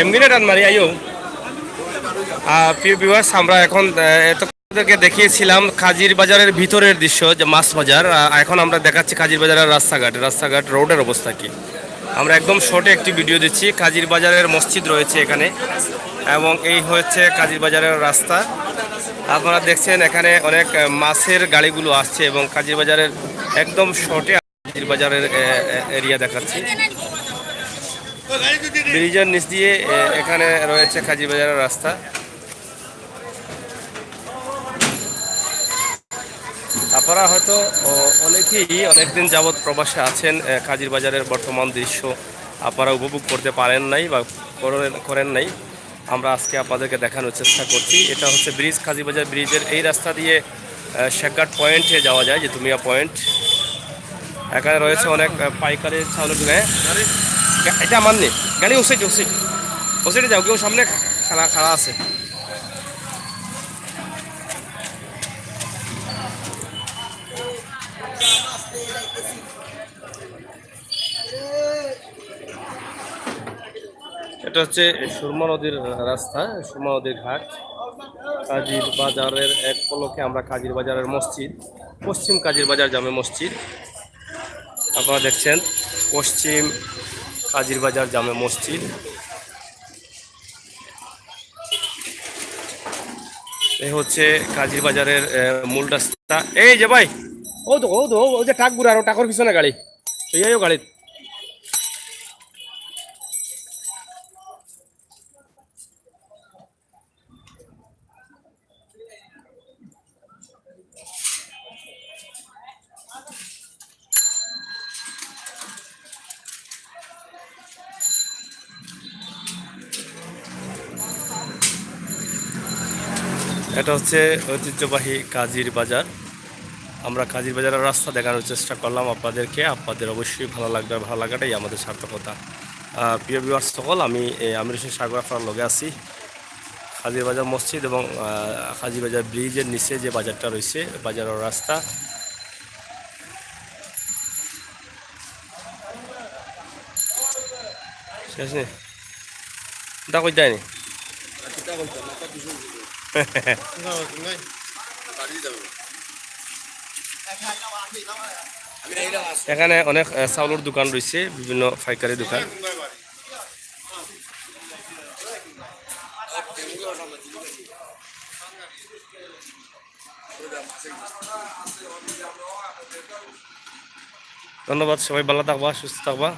এমনি রান মারি আইও। প্রিয় ভিউয়ার্স, আমরা এখন এতকে দেখিয়েছিলাম কাজীর বাজারের ভিতরের দৃশ্য, যে মাছ বাজার। এখন আমরা দেখাচ্ছি কাজীর বাজারের রাস্তাঘাট রোডের অবস্থা কি। আমরা একদম শর্টে একটি ভিডিও দিচ্ছি। কাজীর বাজারের মসজিদ রয়েছে এখানে, এবং এই হচ্ছে কাজীর বাজারের রাস্তা। আপনারা দেখছেন এখানে অনেক মাছের গাড়িগুলো আসছে, এবং কাজীর বাজারের একদম শর্টে কাজীর বাজারের এরিয়া দেখাচ্ছি। ব্রিজের নিচ দিয়ে এখানে রয়েছে কাজীর বাজারের রাস্তা। আপনারা হয়তো অনেকেই অনেকদিন যাবৎ প্রবাসে আছেন, কাজীর বাজারের বর্তমান দৃশ্য আপনারা উপভোগ করতে পারেন নাই বা করেন নাই। আমরা আজকে আপনাদেরকে দেখানোর চেষ্টা করছি। এটা হচ্ছে ব্রিজ, কাজীর বাজার ব্রিজের এই রাস্তা দিয়ে শেখঘাট পয়েন্টে যাওয়া যায়, যে তুমিয়া পয়েন্ট। এখানে রয়েছে অনেক পাইকারি চাউলের দোকান। এটা আমার নেই গাড়ি, ওসাইডে যাও, কেউ সামনে খাড়া আছে। এটা হচ্ছে সুরমা নদীর রাস্তা, সুরমা নদীর ঘাট। কাজীর বাজারের এক পলকে আমরা কাজীর বাজারের মসজিদ, পশ্চিম কাজীর বাজার জামে মসজিদ আপনারা দেখছেন। পশ্চিম কাজীর বাজার জামে মসজিদ, এই হচ্ছে কাজীর বাজারের মূল রাস্তা। এই যে ভাই, ও যে টাক গুড়া, আরো টাকার পিছনে গাড়ি, এই গাড়ি। এটা হচ্ছে ঐতিহ্যবাহী কাজীর বাজার। আমরা কাজীর বাজারের রাস্তা দেখানোর চেষ্টা করলাম আপনাদেরকে। আপনাদের অবশ্যই ভালো লাগবে, ভালো লাগাটাই আমাদের সার্থকতা। প্রিয় ভিউয়ার্স সকল, আমি আমির হোসেন সাগর আপনার লগে আছি। কাজীর বাজার মসজিদ এবং কাজীর বাজার ব্রিজের নিচে যে বাজারটা রয়েছে, বাজারের রাস্তা। শেষ নেই দা কই যায়নি। এখানে অনেক চাউলের দোকান রয়েছে, বিভিন্ন পাইকারি দোকান। ধন্যবাদ, সবাই ভালো থাকবা, সুস্থ থাকবা।